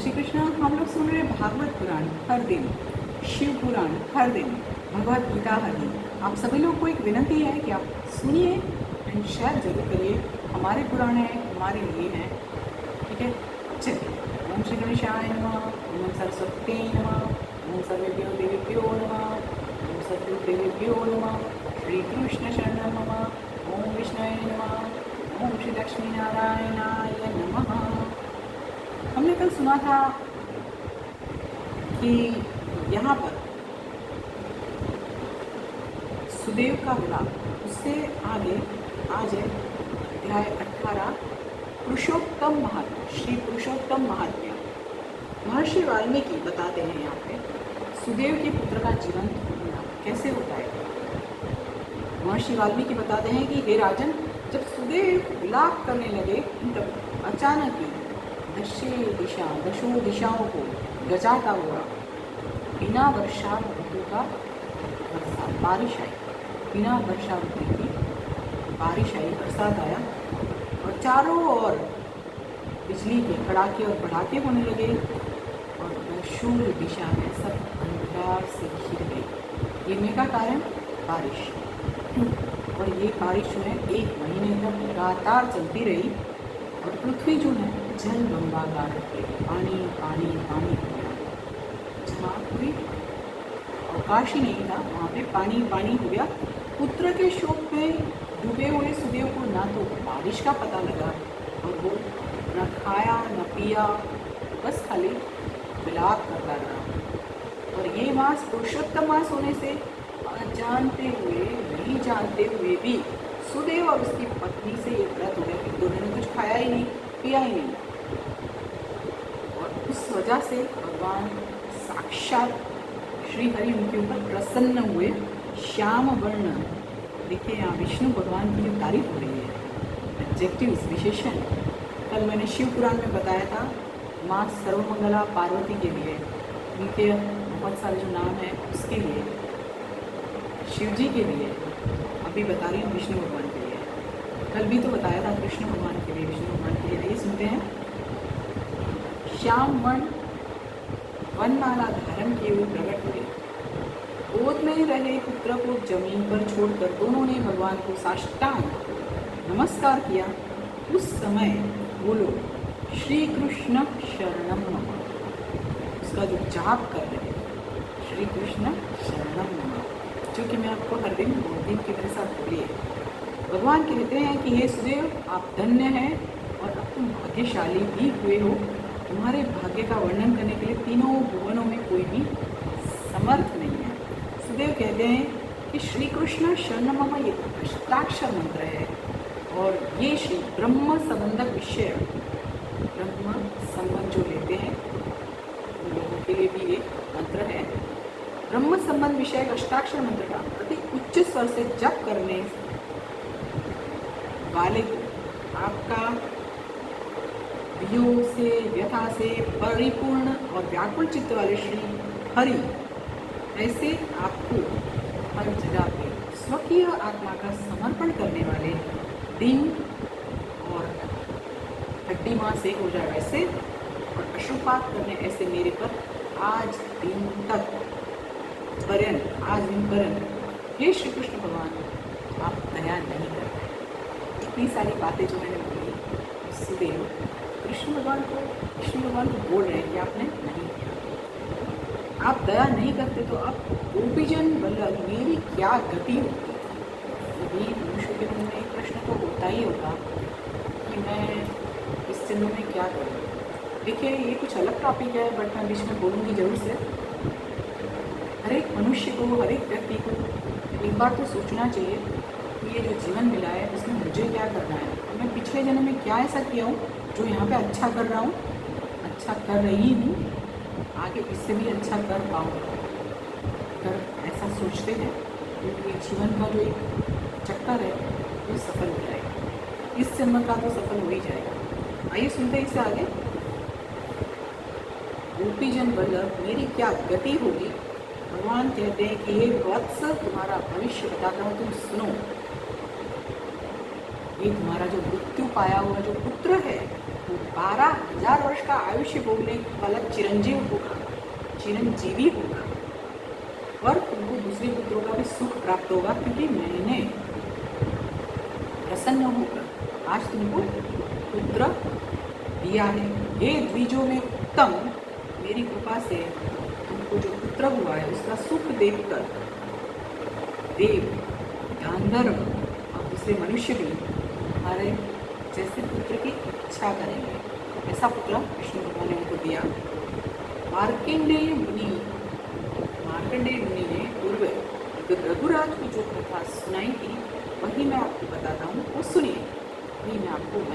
श्री कृष्ण, हम लोग सुन रहे भागवत पुराण हर दिन, शिव पुराण हर दिन, भगवत गीता हर दिन। आप सभी लोग को एक विनती है कि आप सुनिए एंड शेयर जरूर करिए। हमारे पुराण हैं, हमारे लिए हैं, ठीक है। चलिए, ओम श्री गणेशाय नमः, ओम सरस्वती नमः, ओम सर्वेभ्यो देवेभ्यो नमः, ओम सद्गुरुदेवेभ्यो नमः, श्री कृष्ण शरणं नमः, ओम विष्णुवे नमः, ओम श्री लक्ष्मी नारायणाय नमः। हमने कल सुना था कि यहाँ पर सुदेव का विलाप, उससे आगे आज है अध्याय 18 पुरुषोत्तम महात्म्य, श्री पुरुषोत्तम महात्म्य। महर्षि वाल्मीकि बताते हैं यहाँ पे सुदेव के पुत्र का जीवंत होना कैसे होता है। महर्षि वाल्मीकि बताते हैं कि हे राजन, जब सुदेव विलाप करने लगे तब अचानक ही दशों दिशाओं को गजाता हुआ बिना वर्षा ऋतु का बारिश आई, बिना वर्षा ऋतु की बारिश आई, बरसात आया और चारों ओर बिजली के कड़ाके और भड़ाके होने लगे और दक्षिण दिशा में सब अंधकार से घिर गई। ये का कारण बारिश, और ये बारिश जो है 1 महीने तक लगातार चलती रही और पृथ्वी जो है जल बंबाकार पानी पानी पानी हो गया। जहाँ कोई अवकाश ही नहीं था वहाँ पे पानी पानी हो गया। पुत्र के शोक में डूबे हुए सुदेव को ना तो बारिश का पता लगा और वो न खाया न पिया, बस खाली विलाप करता रहा। और ये मास पुरुषोत्तम मास होने से जानते हुए नहीं जानते हुए भी सुदेव और उसकी पत्नी से ये व्रत हो गया कि दोनों ने कुछ खाया ही नहीं पिया ही नहीं। और उस वजह से भगवान साक्षात श्री हरि उनके ऊपर प्रसन्न हुए। श्याम वर्ण, देखिए यहाँ विष्णु भगवान की जो तारीफ हो रही है, एडजेक्टिव्स, विशेषण। कल मैंने शिव पुराण में बताया था माँ सर्वमंगला पार्वती के लिए, उनके बहुत सारे जो नाम हैं उसके लिए, शिव जी के लिए। अभी बता रही हूँ विष्णु भगवान के लिए। कल भी तो बताया था कृष्ण भगवान के लिए, विष्णु भगवान के लिए। आइए सुनते हैं। श्याम वर्ण वनमाला धारण किए हुए प्रकट हुए। गोद में रहे पुत्र को जमीन पर छोड़कर दोनों ने भगवान को साष्टांग नमस्कार किया। उस समय बोलो श्री कृष्ण शरणम मम, उसका जो जाप कर रहे श्री कृष्ण शरणम मम, जो कि मैं आपको हर दिन बोलती हूँ कि मेरे साथ बोलिए। भगवान कहते हैं कि हे सुदेव, आप धन्य हैं और अब तुम भाग्यशाली भी हुए हो। तुम्हारे भाग्य का वर्णन करने के लिए तीनों भुवनों में कोई भी समर्थ नहीं है। सुदेव कहते हैं कि श्री कृष्ण शरण मम ये अष्टाक्षर मंत्र है और ये श्री ब्रह्म संबंधक विषय, ब्रह्म संबंध जो लेते हैं उन लोगों के लिए भी ये मंत्र है। ब्रह्म संबंध विषय अष्टाक्षर मंत्र का अति उच्च स्वर से जप करने वाले को आपका वियोग से, व्यथा से परिपूर्ण और व्याकुल चित्त वाले श्री हरि ऐसे आपको हर जगह पे स्वकीय आत्मा का समर्पण करने वाले दिन और हड्डी मांस एक हो जाए वैसे और अशुपात करने ऐसे मेरे पर आज दिन तक पर्यंत, आज दिन पर्यंत हे श्री कृष्ण भगवान आप दया नहीं कर रहे। इतनी सारी बातें जो मैंने बोली सुदेव कृष्ण भगवान को बोल रहे हैं कि आपने नहीं किया, आप दया नहीं करते तो अब गोपीजन वल्लभ मेरी क्या गति होती। सभी मनुष्य के मन में एक प्रश्न तो होता ही होगा कि मैं इस जन्म में क्या करूँ। देखिए ये कुछ अलग टॉपिक है बट मैं बीच में बोलूँगी जरूर से। हर एक मनुष्य को, हर एक व्यक्ति को एक बार तो सोचना चाहिए कि ये जो जीवन मिला है उसमें मुझे क्या करना है और मैं पिछले जन्म में क्या ऐसा किया हूँ जो यहाँ पे अच्छा कर रहा हूँ, अच्छा कर रही हूँ, आगे इससे भी अच्छा कर पाऊँगा। अगर ऐसा सोचते हैं तो ये जीवन का जो एक चक्कर है वो सफल हो जाएगा, इस जन्म का तो सफल हो ही जाएगा। आइए सुनते हैं इससे आगे। गोपीजन वल्लभ मेरी क्या गति होगी। भगवान कहते हैं कि हे वत्स तुम्हारा भविष्य बताता हूँ, तुम सुनो। ये तुम्हारा जो मृत्यु पाया हुआ जो पुत्र है वो 12,000 वर्ष का आयुष्य भोगने वाला चिरंजीवी होगा और तुमको दूसरे पुत्रों का भी सुख प्राप्त होगा, क्योंकि मैंने प्रसन्न होकर आज तुमको पुत्र दिया है। ये द्विजों में उत्तम, मेरी कृपा से तुमको जो पुत्र हुआ है उसका सुख देखकर देव, गांधर्व और दूसरे मनुष्य भी हमारे जैसे पुत्र की इच्छा करेंगे। ऐसा पुत्र विष्णु भगवान ने उनको दिया। मार्कंडेय मुनि ने पूर्व रघुराज को जो कथा सुनाई थी वही मैं आपको बताता हूँ, वो सुनिए। वही मैं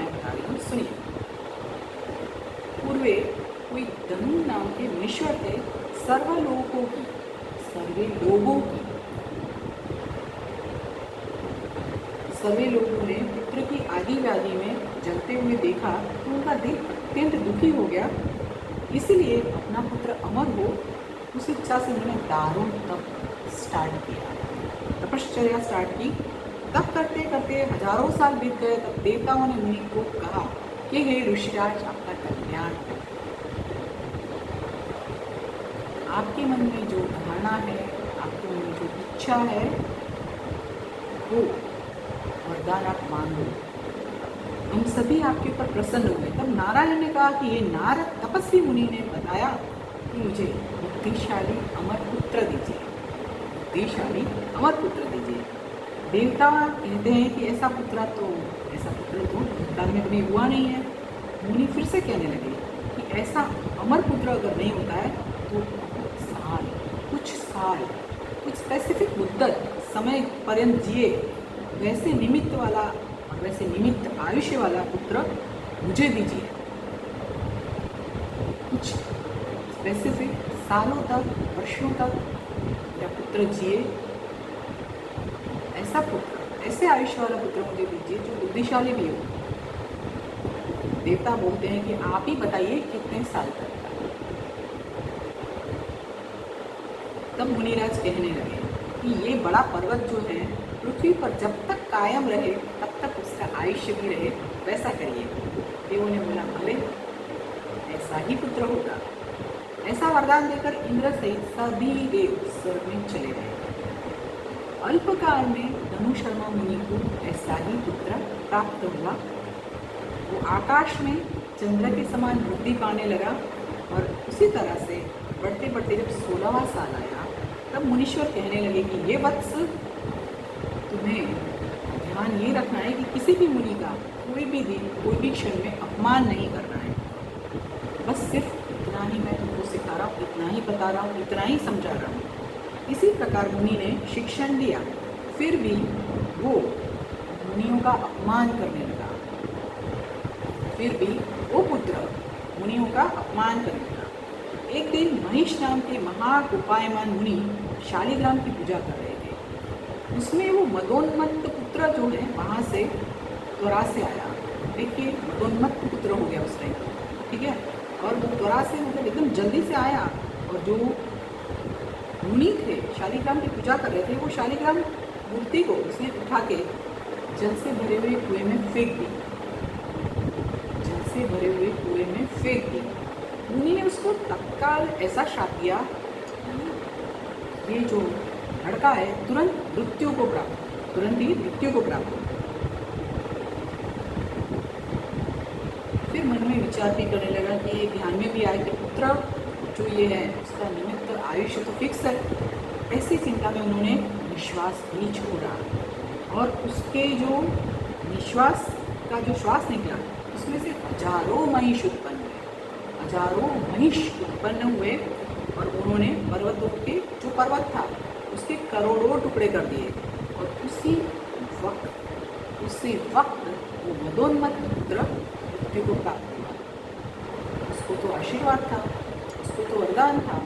बता रही हूँ, सुनिए। पूर्वे कोई धनु नाम के मुनीश्वर थे। सभी लोगों ने पुत्र की आदि व्याधि में जलते हुए देखा तो उनका दिल अत्यंत दुखी हो गया। इसलिए अपना पुत्र अमर हो उस इच्छा से उन्होंने दारुण तप स्टार्ट किया, तपश्चर्या स्टार्ट की। तप करते करते हजारों साल बीत गए। तब देवताओं ने मुनि को कहा कि हे ऋषिराज, आपका कल्याण हो। आपके मन में जो धारणा है, आपके मन में जो इच्छा है, वो वरदान आप मांगो, हम सभी आपके ऊपर प्रसन्न हुए। तब नारायण ने कहा कि ये नारद तपस्वी मुनि ने बताया कि मुझे बुद्धिशाली अमर पुत्र दीजिए, बुद्धिशाली अमर पुत्र दीजिए। देवता कहते हैं कि ऐसा पुत्र तो भूतकाल में कभी हुआ नहीं है। मुनि फिर से कहने लगे कि ऐसा अमर पुत्र अगर नहीं होता है तो कुछ स्पेसिफिक मुद्दत समय पर्यंत जिए, वैसे निमित्त वाला और वैसे निमित्त आयुष्य वाला पुत्र मुझे दीजिए। कुछ स्पेसिफिक सालों तक, वर्षों तक मेरा पुत्र जिए, ऐसा पुत्र, ऐसे आयुष्य वाला पुत्र मुझे दीजिए जो बुद्धिशाली भी हो। देवता बोलते हैं कि आप ही बताइए कितने साल तक। तब मुनिराज कहने लगे कि ये बड़ा पर्वत जो है पृथ्वी पर जब तक कायम रहे तब तक उसका आयुष्य भी रहे, वैसा करिए। देवों ने बोला भले, ऐसा ही पुत्र होगा। ऐसा वरदान देकर इंद्र सहित सभी देव स्वर्ग में चले गए। अल्पकाल में धनुशर्मा मुनि को ऐसा ही पुत्र प्राप्त हुआ। वो आकाश में चंद्र के समान वृद्धि पाने लगा और उसी तरह से बढ़ते बढ़ते जब 16वां साल आया तब मुनीश्वर कहने लगे कि ये वत्स, तुम्हें ध्यान ये रखना है कि किसी भी मुनि का कोई भी दिन, कोई भी क्षण में अपमान नहीं करना है। बस सिर्फ इतना ही मैं तुमको सिखा रहा हूँ, इतना ही बता रहा हूँ, इतना ही समझा रहा हूँ। इसी प्रकार मुनि ने शिक्षण दिया, फिर भी वो मुनियों का अपमान करने लगा। फिर भी वो पुत्र मुनियों का अपमान करने लगा। एक दिन महिष नाम के महाउपायमान मुनि शालिग्राम की पूजा कर रहे थे। उसमें वो मदोन्मत्त पुत्र जो है वहाँ से त्वरा से आया। देखिए, मदोन्मत्त पुत्र हो गया उस टाइम, ठीक है। और वो त्वरा से मतलब एकदम जल्दी से आया और जो मुनि थे शालिग्राम की पूजा कर रहे थे, वो शालिग्राम मूर्ति को उसने उठा के जल से भरे हुए कुएं में फेंक दी। जल से भरे हुए कुएं में फेंक दी। मुनि ने उसको तत्काल ऐसा श्राप दिया, ये जो लड़का है तुरंत ही मृत्यु को प्राप्त हो। फिर मन में विचार भी करने लगा कि ये ध्यान में भी आया कि पुत्र जो ये है उसका निमित्त आयुष्य तो फिक्स है। ऐसी चिंता में उन्होंने निश्वास भी छोड़ा और उसके जो निश्वास का जो श्वास निकला उसमें से हजारों महिष उत्पन्न हुए और उन्होंने पर्वतों के जो पर्वत था उसके करोड़ों टुकड़े कर दिए। और उसी वक्त वो मदोन्मत्त पुत्र मृत्यु को प्राप्त हुआ। उसको तो आशीर्वाद था, उसको तो वरदान था,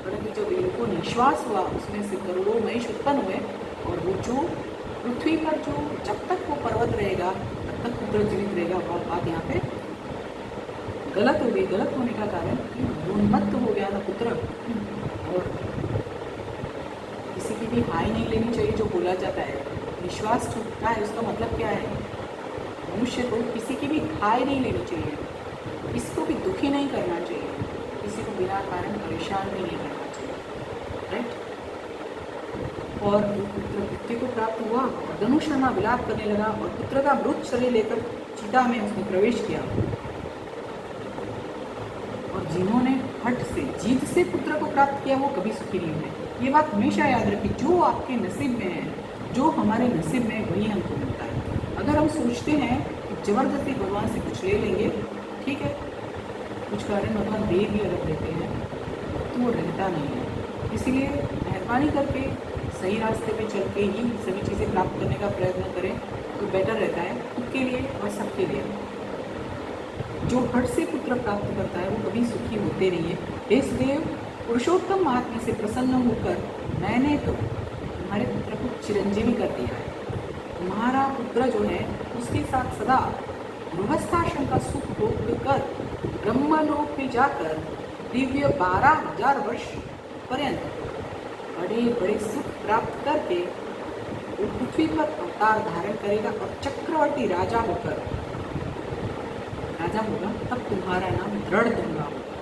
परंतु जब इनको निश्वास हुआ उसमें से करोड़ों महिष उत्पन्न हुए और वो जो पृथ्वी पर जो जब तक वो पर्वत रहेगा तब तक पुत्र जीवित रहेगा। वह बात यहाँ पे गलत हो गई। गलत होने का कारण उन्मत्त हो गया था पुत्र। और किसी की भी हाई नहीं लेनी चाहिए जो बोला जाता है। निश्वास छूटता है उसका मतलब क्या है? मनुष्य को किसी की भी हाय नहीं लेनी चाहिए। दुखी नहीं करना चाहिए, किसी को बिना कारण परेशान भी नहीं करना चाहिए, राइट। और वो पुत्र मृत्यु को प्राप्त हुआ और धनुषर्मा विलाप करने लगा और पुत्र का मृत शरीर लेकर चिता में उसने प्रवेश किया। और जिन्होंने हठ से जीत से पुत्र को प्राप्त किया वो कभी सुखी नहीं हुए। ये बात हमेशा याद रखिए, जो आपके नसीब में है, जो हमारे नसीब में है, वही हमको मिलता है। अगर हम सोचते हैं कि जबरदस्ती भगवान से कुछ ले लेंगे, ठीक है, कुछ कारण भगवान दे भी अगर देते हैं तो वो रहता नहीं है। इसीलिए मेहरबानी करके सही रास्ते पे चल के ही सभी चीज़ें प्राप्त करने का प्रयत्न करें तो बेटर रहता है, खुद के लिए और सबके लिए। जो हठ से पुत्र प्राप्त करता है वो कभी सुखी होते नहीं है। हे सुदेव, पुरुषोत्तम महात्मा से प्रसन्न होकर मैंने तो तुम्हारे पुत्र को चिरंजीवी कर दिया है। तुम्हारा पुत्र जो है उसके साथ सदा गृहस्थाश्रम का सुख भोग कर ब्रह्मलोक में जाकर दिव्य 12,000 वर्ष पर्यंत बड़े बड़े सुख प्राप्त करके वो पृथ्वी पर अवतार धारण करेगा और चक्रवर्ती राजा होगा। तब तुम्हारा नाम दृढ़ धुंगा होगा,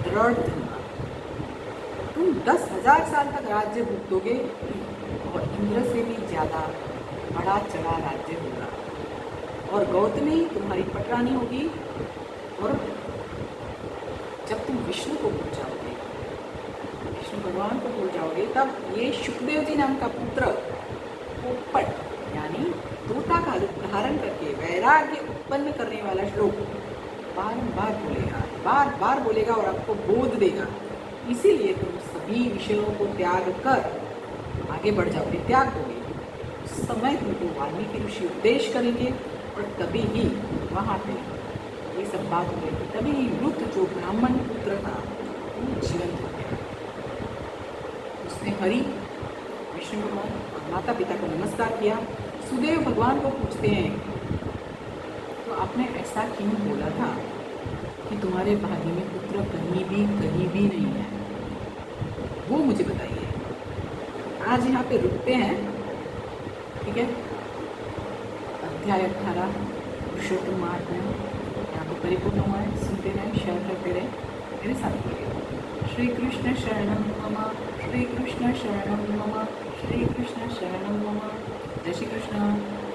दृढ़ धुंगा। तुम 10,000 साल तक राज्य भुगतोगे और इंद्र से भी ज्यादा बड़ा चढ़ा राज्य होगा। और गौतमी तुम्हारी पटरानी होगी। और जब तुम विष्णु को भूल जाओगे, विष्णु भगवान को भूल जाओगे, तब ये शुकदेव जी नाम का पुत्र पोपट यानी तोता का रूप धारण करके वैराग्य उत्पन्न करने वाला श्लोक बार बार बोलेगा और आपको बोध देगा। इसीलिए तुम सभी विषयों को त्याग कर आगे बढ़ जाओगे, त्याग दोगे। उस समय तुमको वाल्मीकि ऋषि उपदेश करेंगे और तभी ही वहाँ पे ये सब बात हो गई। तभी ही मृत जो ब्राह्मण पुत्र था वो जीवंत हो गया। उसने हरि विष्णु भगवान और माता पिता को नमस्कार किया। सुदेव भगवान को पूछते हैं, तो आपने ऐसा क्यों बोला था कि तुम्हारे भाग्य में पुत्र कहीं भी नहीं है, वो मुझे बताइए। आज यहाँ पे रुकते हैं, ठीक है। अध्याय 18 पुरुषोत्तम महात्म्य यहाँ पर परिपूर्ण हुआ है। सुनते रहें, शेयर करते रहें, मेरे साथ बोलिए श्री कृष्ण शरणम मम, श्री कृष्ण शरणम मम, श्री कृष्ण शरणम मम। जय श्री कृष्ण।